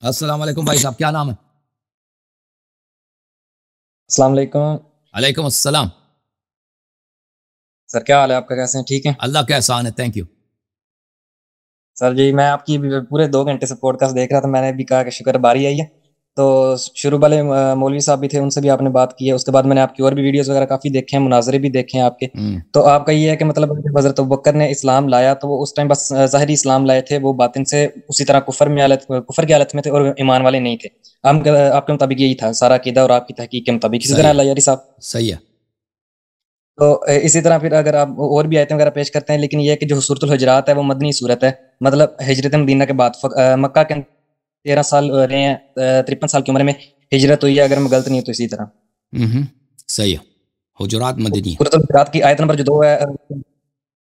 السلام علیکم بھائی صاحب، کیا نام ہے؟ السلام علیکم علیکم السلام۔ سر، کیا حال ہے آپ کا؟ کیسے ہیں؟ ٹھیک ہیں اللہ کا احسان ہے، تھینک یو۔ سر جی؟ میں آپ کی پورے 2 گھنٹے سے پوڈ کاسٹ دیکھ رہا تھا، میں نے بھی کہا کہ شکر باری آئی ہے۔ تو شروع والے مولوی صاحب بھی تھے، ان سے بھی آپ نے بات کی ہے، اس کے بعد میں نے آپ کی اور بھی ویڈیوز وغیرہ کافی دیکھے ہیں، مناظرے بھی دیکھے ہیں آپ کے۔ تو آپ کا یہ ہے کہ مطلب جب حضرت ابوبکر نے اسلام لایا تو وہ اس ٹائم بس ظاہری اسلام لائے تھے، وہ باطن سے اسی طرح کفر کی حالت میں تھے اور ایمان والے نہیں تھے۔ آپ کے مطابق یہی تھا سارا عقیدہ اور آپ کی تحقیق کے مطابق اسی طرح صحیح اللہ یاری صاحب؟ ہے، صحیح ہے۔ تو اسی طرح پھر اگر آپ اور بھی آیتیں وغیرہ پیش کرتے ہیں، لیکن یہ ہے کہ جو سورۃ الحجرات ہے وہ مدنی صورت ہے، مطلب ہجرت مدینہ کے بعد مکہ کے 13 سال رہے ہیں، 53 سال کی عمر میں ہجرت ہوئی ہے اگر میں غلط نہیں ہوں تو۔ اسی طرح صحیح ہے، حجرات مدنی ہے۔ سورۃ الحجرات کی آیت نمبر جو 2 ہے،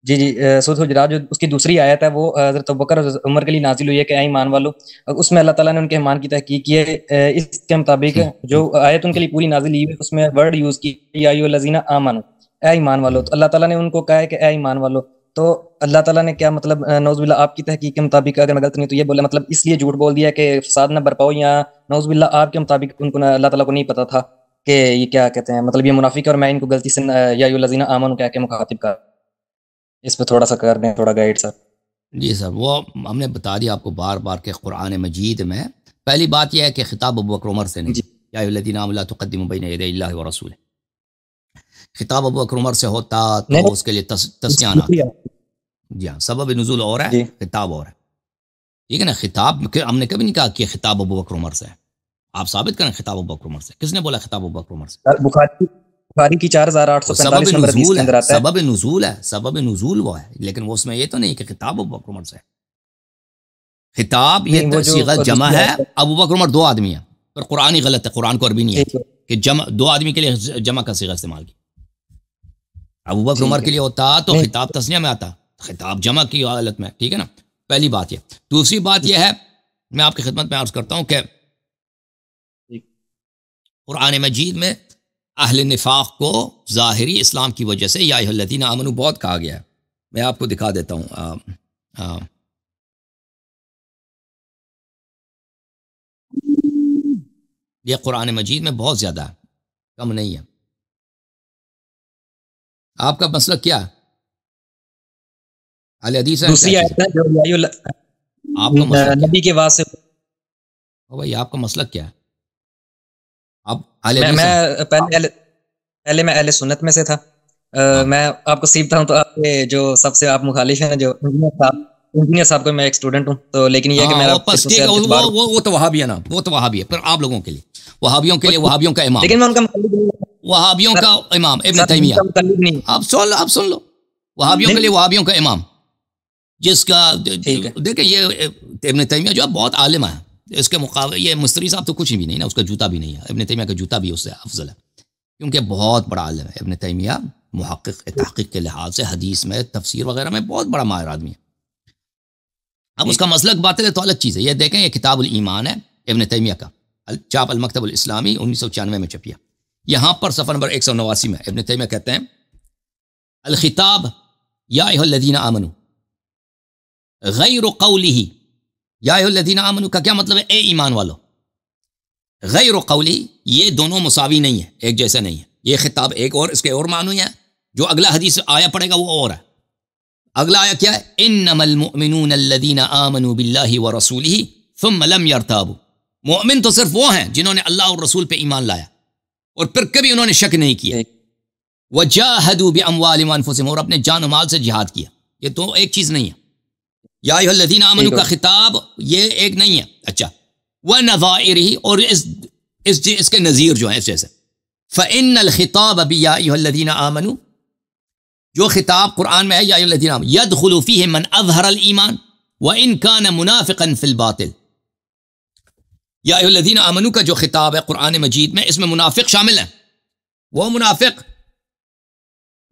جی جی، سورۃ الحجرات جو اس کی دوسری آیت ہے وہ حضرت ابوبکر اور عمر کے لیے نازل ہوئی ہے کہ اے ایمان والو، اس میں اللہ تعالیٰ نے ان کے ایمان کی تحقیق کی ہے۔ اس کے مطابق جو آیت ان کے لیے پوری نازل ہوئی ہے اس میں ورڈ یوز کی یا ایھا الذین آمنوا، اے ایمان والو، تو اللہ تعالیٰ نے ان کو کہا ہے کہ اے ایمان والو، تو اللہ تعالیٰ نے کیا مطلب نعوذ باللہ آپ کی تحقیق کے مطابق اگر میں غلط نہیں تو یہ بولا مطلب اس لیے جھوٹ بول دیا کہ فساد نہ برپاؤ، یا نعوذ باللہ آپ کے مطابق ان کو اللہ تعالیٰ کو نہیں پتا تھا کہ یہ کیا کہتے ہیں مطلب یہ منافق ہے اور میں ان کو غلطی سے یا ایھا الذین آمنوا کہہ کے مخاطب کر؟ اس پہ تھوڑا سا کر دیں، تھوڑا گائیڈ سر۔ جی سر، وہ ہم نے بتا دیا آپ کو بار بار کہ قرآن مجید میں پہلی بات یہ ہے کہ خطاب ابوبکر عمر سے نہیں جی ہے، یا ایھا الذین آمنوا لا تقدموا بین یدی اللہ ورسولہ۔ خطاب ابوبکر عمر سے ہوتا نہیں تو اس کے لیے تسنیہ نہ آتا۔ نہیں، جی ہاں، سبب نزول اور ہے، جی خطاب اور ہے، ٹھیک ہے نا؟ خطاب ہم نے کبھی نہیں کہا کہ خطاب ابوبکر عمر سے ہے۔ آپ ثابت کریں خطاب ابوبکر عمر سے، کس نے بولا خطاب ابوبکر عمر سے؟ بخاری کی وہ سبب 4845 نمبر حدیث نزول کے ہے، اندر آتا ہے۔ سبب نزول ہے، سبب نزول وہ ہے، لیکن وہ اس میں یہ تو نہیں کہ خطاب ابوبکر عمر سے ہے۔ خطاب یہ نہیں، وہ جو صیغہ جمع دوسری ہے، آیت ہے، ابوبکر عمر 2 آدمی ہیں، پر قرآن ہی غلط ہے، قرآن کو عربی نہیں ٹھیک آتی ہے کہ جمع 2 آدمی کے لیے جمع کا صیغہ استعمال کیا۔ ابوبکر عمر ٹھیک ہے، کے لیے ہوتا تو نہیں خطاب تسنیہ میں آتا، خطاب جمع کی حالت میں، ٹھیک ہے نا؟ پہلی بات یہ۔ دوسری بات یہ ہے، میں آپ کی خدمت میں عرض کرتا ہوں کہ ٹھیک۔ قرآن مجید میں اہل نفاق کو ظاہری اسلام کی وجہ سے یا ایھا الذین آمنوا بہت کہا گیا ہے۔ میں آپ کو دکھا دیتا ہوں، یہ قرآن مجید میں بہت زیادہ ہے، کم نہیں ہے۔ آپ کا مسلک کیا ہے؟ اہل حدیث ہے؟ کیا دوسری چیز ہے آیت ہے جو آپ کا مسلک کیا نبی کے واسطے سے۔ ہے بھائی؟ آپ کا مسلک کیا ہے؟ آپ اہل میں حدیث ہیں؟ میں پہلے میں اہل سنت میں سے تھا۔ ہاں، میں آپ کو سیکھتا ہوں تو آپ کے جو سب سے آپ مخالف ہیں جو انجینئر صاحب کو میں ایک اسٹوڈنٹ ہوں، تو لیکن یہ ہے کہ ہاں، میرا وہ پس ٹھیک ہے، وہ تو وہابی ہے نا، وہ تو وہابی ہے، پر آپ لوگوں کے لیے وہابیوں کے لیے وہابیوں کا امام، لیکن میں ان کا مقلد نہیں ہوں وہابیوں سر، کا امام ابن سر میں ان تیمیہ۔ کا مقلد نہیں ہوں۔ آپ سن لو، وہابیوں کے لیے وہابیوں کا امام، جس کا ٹھیک ہے، دیکھیں یہ ابن تیمیہ جو ہے بہت عالم ہے، اس کے مقابلے یہ مستری صاحب تو کچھ بھی نہیں نا، اس کا جوتا بھی نہیں ہے، ابن تیمیہ کا جوتا بھی اس سے افضل ہے، کیونکہ بہت بڑا عالم ہے ابن تیمیہ، محقق تحقیق کے لحاظ سے حدیث میں تفسیر وغیرہ میں بہت بڑا ماہر آدمی ہے۔ اب اس کا مسلک باطل ہے تو الگ چیز ہے۔ یہ دیکھیں، یہ کتاب الایمان ہے ابن تیمیہ کا، چاپ المکتب الاسلامی 1996 میں چھپیا۔ یہاں پر صفحہ نمبر 189 میں ابن تیمیہ کہتے ہیں الخطاب یا ایھا الذین آمنوا غیر قولہ، یا ایھا الذین آمنوا کا کیا مطلب ہے؟ اے ایمان والو، غیر قولہ، یہ دونوں مساوی نہیں ہے، ایک جیسا نہیں ہے، یہ خطاب ایک اور اس کے اور معنی ہے، جو اگلا حدیث آیا پڑے گا وہ اور ہے۔ اگلا آیا کیا ہے؟ انما المؤمنون الذین آمنوا باللہ ورسولہ ثم لم یرتابوا، مومن تو صرف وہ ہیں جنہوں نے اللہ اور رسول پہ ایمان لایا اور پھر کبھی انہوں نے شک نہیں کیا، ٹھیک۔ وجاہدوا باموالہم وانفسہم، اور اپنے جان و مال سے جہاد کیا۔ یہ تو ایک چیز نہیں ہے۔ یا ایھا الذین آمنوا کا خطاب یہ ایک نہیں ہے۔ اچھا، ونظائرہ، اور اس کے نظیر جو ہیں اس جیسے، فإن الخطاب بیا ایھا الذین آمنوا، جو خطاب قرآن میں ہے یا ایھا الذین آمنوا، يدخل فیہ من اظہر الایمان وان کان منافقا فی الباطن۔ یا ایھا الذین آمنوا کا جو خطاب ہے قرآن مجید میں، اس میں منافق شامل ہیں، وہ منافق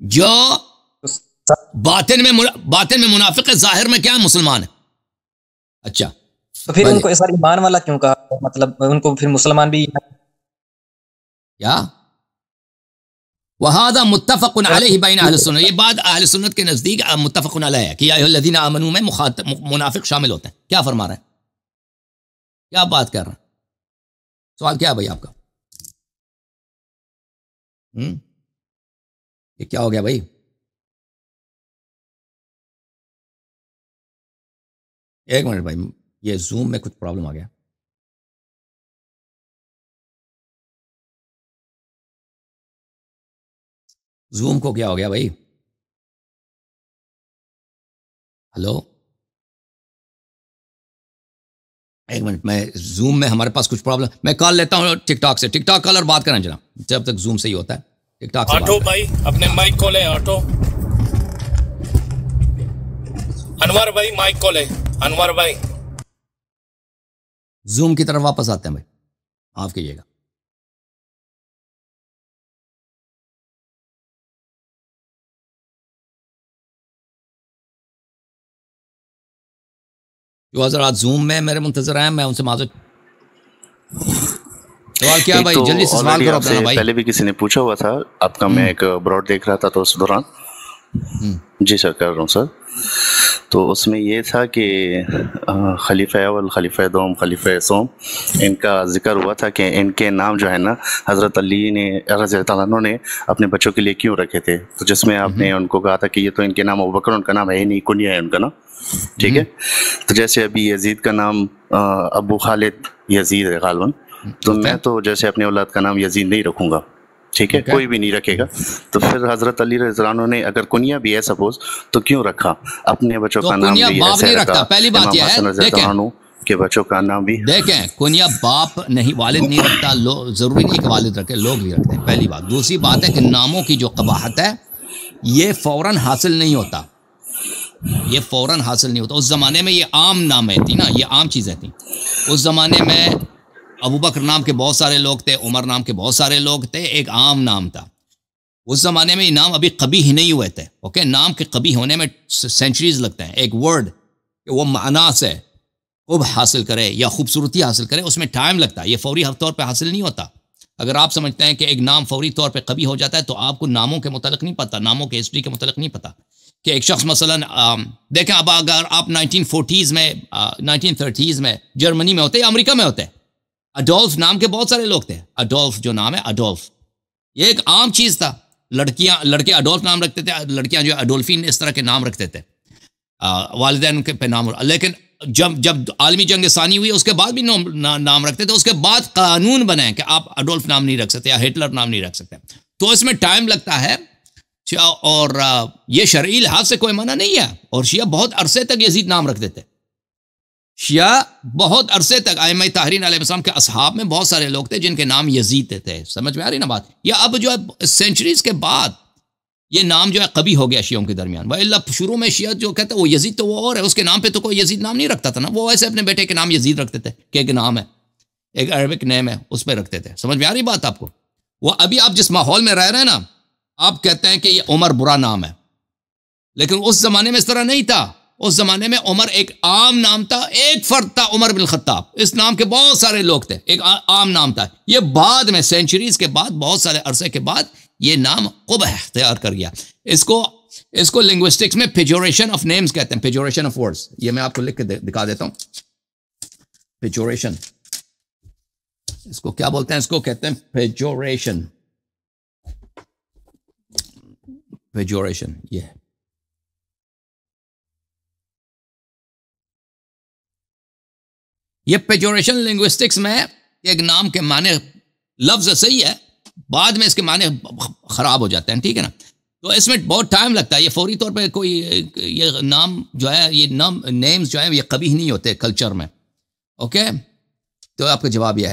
جو باطن میں منافق ہے، ظاہر میں کیا ہے؟ مسلمان ہے۔ اچھا، تو پھر ان کو اس بار ایمان والا کیوں کہا؟ مطلب ان کو پھر مسلمان بھی کیا وہذا متفق علیہ بین اہل سنت، یہ بات اہل سنت کے نزدیک متفق علیہ ہے کہ یا ایھا الذین آمنوا میں منافق شامل ہوتے ہیں۔ کیا فرما رہے ہیں؟ کیا بات کر رہے ہیں؟ سوال کیا ہے بھائی آپ کا؟ یہ کیا ہو گیا بھائی؟ ایک منٹ بھائی، یہ زوم میں کچھ پرابلم آ گیا. زوم کو کیا ہو گیا بھائی؟ ہلو، ایک منٹ، میں زوم میں ہمارے پاس کچھ پرابلم، میں کال لیتا ہوں ٹک ٹاک سے. ٹک ٹاک کالر بات کریں جناب، جب تک زوم سے ہی ہوتا ہے. ٹک ٹاک سے آٹو بھائی اپنے مائک کھولے. آٹو انور بھائی مائک کھولے. انور بھائی زوم کی طرف واپس آتے ہیں بھائی، معاف کیجیے گا. جو حضرات زوم میں میرے منتظر ہیں، میں ان سے معذرت. سوال کیا بھائی؟ جلدی سے سوال کرو اپنا بھائی. پہلے بھی کسی نے پوچھا ہوا تھا آپ کا، میں ایک براڈ دیکھ رہا تھا تو اس دوران جی سر کر رہا ہوں سر. تو اس میں یہ تھا کہ خلیفہ اول، خلیفہ دوم، خلیفہ سوم، ان کا ذکر ہوا تھا کہ ان کے نام جو ہے نا حضرت علی نے رضی اللہ عنہ نے اپنے بچوں کے لیے کیوں رکھے تھے. تو جس میں آپ نے ان کو کہا تھا کہ یہ تو ان کے نام ابوبکر، ان کا نام ہے ہی نہیں، کنیا ہے ان کا نام. ٹھیک ہے. تو جیسے ابھی یزید کا نام ابو خالد یزید ہے غالباً، تو میں تو جیسے اپنے اولاد کا نام یزید نہیں رکھوں گا. ٹھیک ہے، کوئی بھی نہیں رکھے گا. تو پھر حضرت علی رضی اللہ عنہ نے اگر کنیا بھی ہے سپوز تو کیوں رکھا اپنے بچوں کا نام بھی ایسے رکھا. پہلی بات یہ ہے، دیکھیں کہ بچوں کا نام بھی دیکھیں کنیا باپ نہیں، والد نہیں رکھتا. ضروری نہیں کہ والد رکھے، لوگ بھی رکھتے ہیں. پہلی بات. دوسری بات ہے کہ ناموں کی جو قباحت ہے یہ فوراً حاصل نہیں ہوتا، یہ فوراً حاصل نہیں ہوتا. اس زمانے میں یہ عام نامیں تھی نا، یہ عام چیزیں تھیں. اس زمانے میں ابوبکر نام کے بہت سارے لوگ تھے، عمر نام کے بہت سارے لوگ تھے، ایک عام نام تھا. اس زمانے میں یہ نام ابھی قبیح نہیں ہوئے تھے. اوکے، نام کے قبیح ہونے میں سینچریز لگتے ہیں. ایک ورڈ کہ وہ معنی سے قبح حاصل کرے یا خوبصورتی حاصل کرے، اس میں ٹائم لگتا ہے. یہ فوری طور پہ حاصل نہیں ہوتا. اگر آپ سمجھتے ہیں کہ ایک نام فوری طور پہ قبیح ہو جاتا ہے تو آپ کو ناموں کے متعلق نہیں پتہ، ناموں کے ہسٹری کے متعلق نہیں پتہ. کہ ایک شخص مثلا دیکھیں، اب اگر آپ 1940s میں 1930s میں جرمنی میں ہوتے یا امریکہ میں ہوتے، اڈولف نام کے بہت سارے لوگ تھے. اڈولف جو نام ہے، اڈولف، یہ ایک عام چیز تھا. لڑکے اڈولف نام رکھتے تھے، لڑکیاں جو اڈولفین اس طرح کے نام رکھتے تھے، والدین کے پہ نام. لیکن جب عالمی جنگ ثانی ہوئی اس کے بعد بھی نام رکھتے تھے. اس کے بعد قانون بنے کہ آپ اڈولف نام نہیں رکھ سکتے یا ہٹلر نام نہیں رکھ سکتے. تو اس میں ٹائم لگتا ہے، اور یہ شرعی لحاظ سے کوئی منع نہیں ہے. اور شیعہ بہت عرصے تک یزید نام رکھتے تھے. شیعہ بہت عرصے تک ائمہ طاہرین علیہ السلام کے اصحاب میں بہت سارے لوگ تھے جن کے نام یزید تھے. سمجھ میں آ رہی نا بات؟ یا اب جو ہے سینچریز کے بعد یہ نام جو ہے قبیح ہو گیا شیعوں کے درمیان. وَإِلَّا شروع میں شیعہ جو کہتے ہیں وہ یزید تو وہ اور ہے، اس کے نام پہ تو کوئی یزید نام نہیں رکھتا تھا نا. وہ ایسے اپنے بیٹے کے نام یزید رکھتے تھے کہ ایک نام ہے، ایک عربک نیم ہے، اس پہ رکھتے تھے. سمجھ میں آ رہی بات آپ کو؟ وہ ابھی آپ جس ماحول میں رہ رہے ہیں نا، آپ کہتے ہیں کہ یہ عمر برا نام ہے، لیکن اس زمانے میں اس طرح نہیں تھا. اس زمانے میں عمر ایک عام نام تھا. ایک فرد تھا عمر بن الخطاب، اس نام کے بہت سارے لوگ تھے، ایک عام نام تھا. یہ بعد میں سینچریز کے بعد، بہت سارے عرصے کے بعد یہ نام قبح اختیار کر گیا. اس کو لنگوسٹکس میں پیجوریشن آف نیمز کہتے ہیں، پیجوریشن آف ورڈز. یہ میں آپ کو لکھ کے دکھا دیتا ہوں. پیجوریشن، اس کو کیا بولتے ہیں؟ اس کو کہتے ہیں پیجوریشن. پیجوریشن یہ پیجوریشن لنگوسٹکس میں ایک نام کے معنی لفظ صحیح ہے، بعد میں اس کے معنی خراب ہو جاتے ہیں. ٹھیک ہے نا؟ تو اس میں بہت ٹائم لگتا ہے. یہ فوری طور پہ کوئی یہ نام جو ہے، یہ نیمز جو ہیں یہ قبیح نہیں ہوتے کلچر میں. اوکے، تو آپ کا جواب یہ ہے.